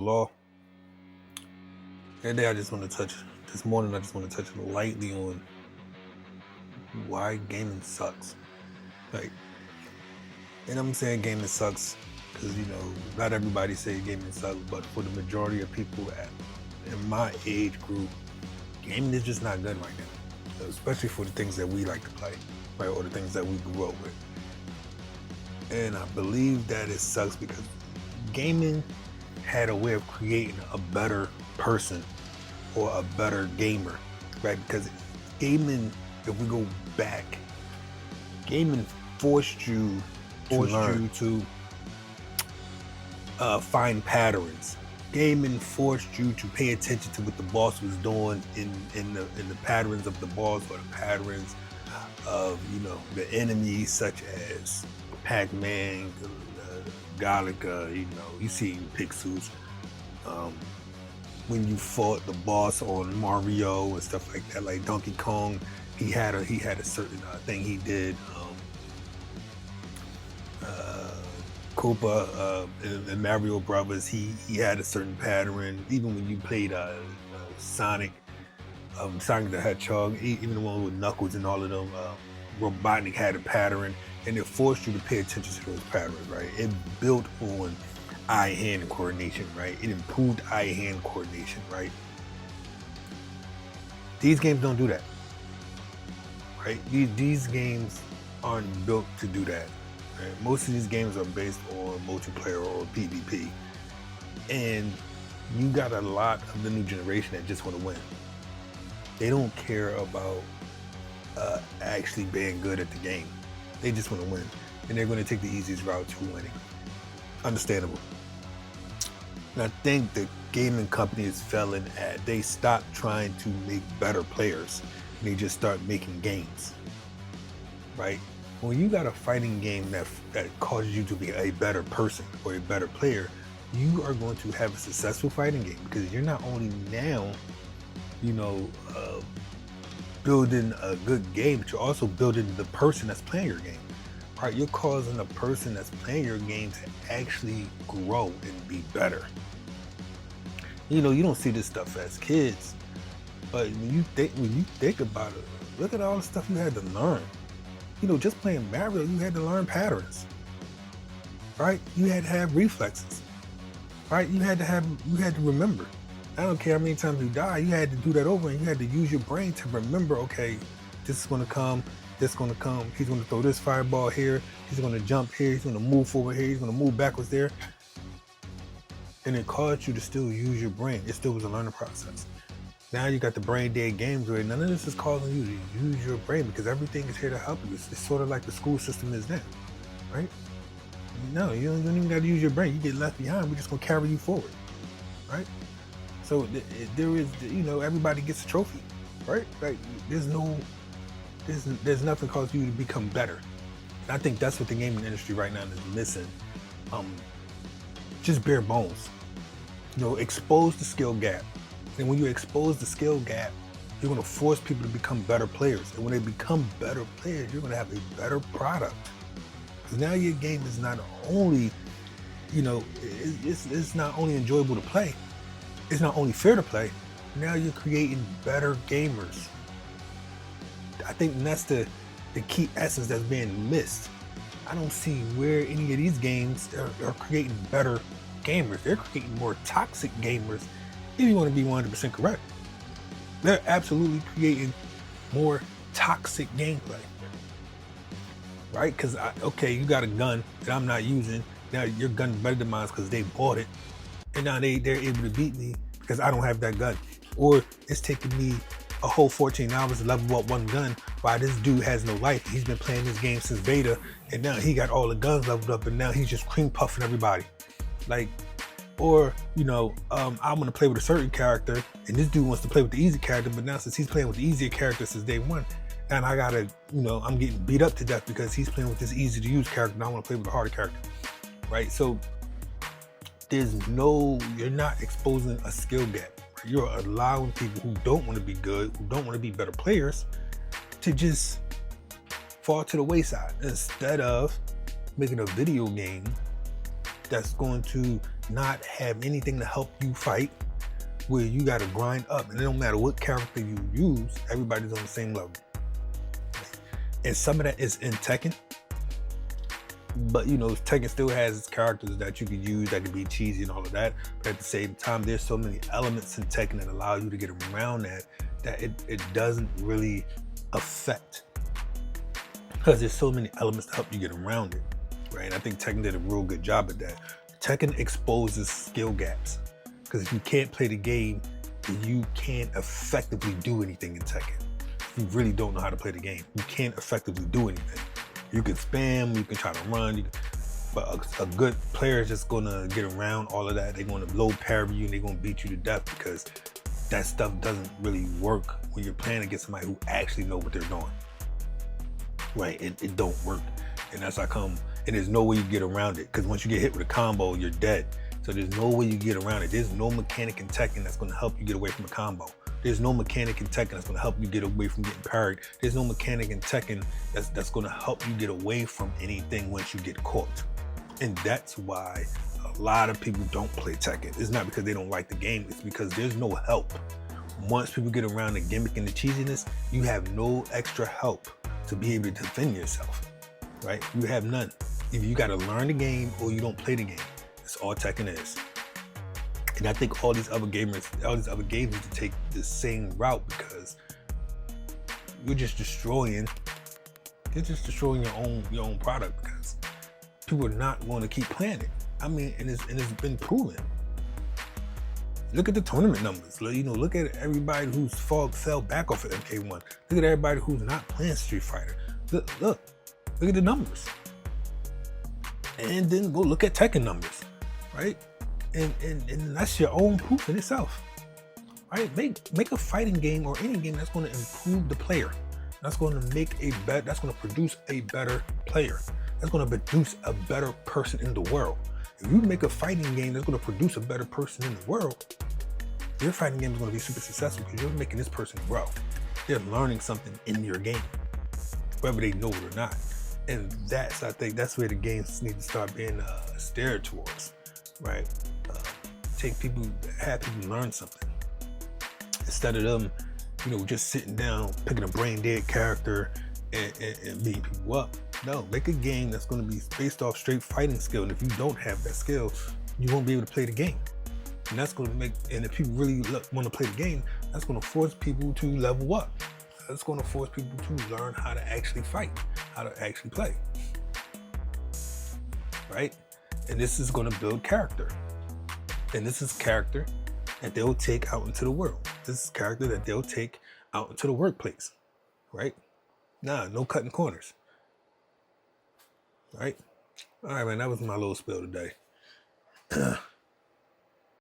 law. And today I just want to touch, this morning I just want to touch lightly on why gaming sucks. Like, and I'm saying gaming sucks because, not everybody say gaming sucks, but for the majority of people in my age group, gaming is just not good right now, especially for the things that we like to play, right, or the things that we grew up with. And I believe that it sucks because gaming had a way of creating a better person or a better gamer, right? Because gaming, if we go back, gaming forced you to find patterns. Gaming forced you to pay attention to what the boss was doing in the patterns of the boss, or the patterns of the enemies, such as Pac-Man, Galaga. You see Pixels. When you fought the boss on Mario and stuff like that, like Donkey Kong, he had a certain thing he did. Koopa in Mario Brothers, he had a certain pattern. Even when you played Sonic the Hedgehog, even the one with Knuckles and all of them, Robotnik had a pattern, and it forced you to pay attention to those patterns, right? It built on eye-hand coordination, right? It improved eye-hand coordination, right? These games don't do that, right? These games aren't built to do that. Right? Most of these games are based on multiplayer or PvP, and you got a lot of the new generation that just want to win. They don't care about actually being good at the game. They just want to win, and they're going to take the easiest route to winning. Understandable. And I think the gaming companies failing at, they stopped trying to make better players, and they just start making games, right? When you got a fighting game that causes you to be a better person or a better player, you are going to have a successful fighting game, because you're not only now, building a good game, but you're also building the person that's playing your game. Right? You're causing the person that's playing your game to actually grow and be better. You don't see this stuff as kids, but when you think about it, look at all the stuff you had to learn. Just playing Mario, you had to learn patterns, right? You had to have reflexes, right? You had to remember. I don't care how many times you die, you had to do that over, and you had to use your brain to remember, okay, this is going to come, this is going to come, he's going to throw this fireball here, he's going to jump here, he's going to move forward here, he's going to move backwards there. And it caused you to still use your brain. It still was a learning process. Now you got the brain dead games where none of this is causing you to use your brain, because everything is here to help you. It's sort of like the school system is now, right? No, you don't even got to use your brain. You get left behind, we're just going to carry you forward, right? So there is, everybody gets a trophy, right? Like there's nothing causing you to become better. And I think that's what the gaming industry right now is missing. Just bare bones. Expose the skill gap. And when you expose the skill gap, you're going to force people to become better players. And when they become better players, you're going to have a better product. Because now your game is not only, it's not only enjoyable to play, it's not only fair to play, now you're creating better gamers. I think that's the key essence that's being missed. I don't see where any of these games are creating better gamers. They're creating more toxic gamers, if you want to be 100% correct. They're absolutely creating more toxic gameplay. Right? Because, you got a gun that I'm not using. Now your gun is better than mine because they bought it. And now they're able to beat me because I don't have that gun. Or it's taking me a whole 14 hours to level up one gun while this dude has no life. He's been playing this game since beta, and now he got all the guns leveled up, and now he's just cream puffing everybody. I want to play with a certain character, and this dude wants to play with the easy character, but now since he's playing with the easier character since day one, and I gotta, I'm getting beat up to death because he's playing with this easy to use character, and I want to play with the harder character, right? So you're not exposing a skill gap. You're allowing people who don't want to be good, who don't want to be better players, to just fall to the wayside, instead of making a video game that's going to not have anything to help you fight, where you got to grind up, and it don't matter what character you use, everybody's on the same level. And some of that is in Tekken, but Tekken still has its characters that you can use that can be cheesy and all of that. But at the same time, there's so many elements in Tekken that allow you to get around that it doesn't really affect, because there's so many elements to help you get around it, right? And I think Tekken did a real good job at that. Tekken exposes skill gaps, because if you can't play the game, then you can't effectively do anything in Tekken. If you really don't know how to play the game, you can't effectively do anything. You can spam, you can try to run, but a good player is just gonna get around all of that. They're gonna low parry you and they're gonna beat you to death, because that stuff doesn't really work when you're playing against somebody who actually know what they're doing. Right? It don't work. And that's how come, and there's no way you get around it, because once you get hit with a combo, you're dead. So there's no way you get around it. There's no mechanic in Tekken that's gonna help you get away from a combo. There's no mechanic in Tekken that's gonna help you get away from getting parried. There's no mechanic in Tekken that's gonna help you get away from anything once you get caught. And that's why a lot of people don't play Tekken. It's not because they don't like the game, it's because there's no help. Once people get around the gimmick and the cheesiness, you have no extra help to be able to defend yourself, right? You have none. Either you gotta learn the game or you don't play the game. That's all Tekken is. And I think all these other games need to take the same route, because you're just destroying your own product, because people are not going to keep playing it. I mean, and it's been proven. Look at the tournament numbers. Look at everybody who's fell back off of MK1. Look at everybody who's not playing Street Fighter. Look at the numbers. And then go look at Tekken numbers, right? And that's your own proof in itself, right? Make a fighting game or any game that's going to improve the player. That's going to that's going to produce a better player. That's going to produce a better person in the world. If you make a fighting game that's going to produce a better person in the world, your fighting game is going to be super successful, because you're making this person grow. They're learning something in your game, whether they know it or not. And I think that's where the games need to start being steered towards, right? Have people learn something, instead of them, just sitting down, picking a brain dead character and beating people up. No, make a game that's going to be based off straight fighting skill. And if you don't have that skill, you won't be able to play the game. And that's going to and if people really want to play the game, that's going to force people to level up. That's going to force people to learn how to actually fight, how to actually play. Right? And this is going to build character. And this is character that they'll take out into the world. This is character that they'll take out into the workplace. Right? No cutting corners. Right? All right, man, that was my little spill today.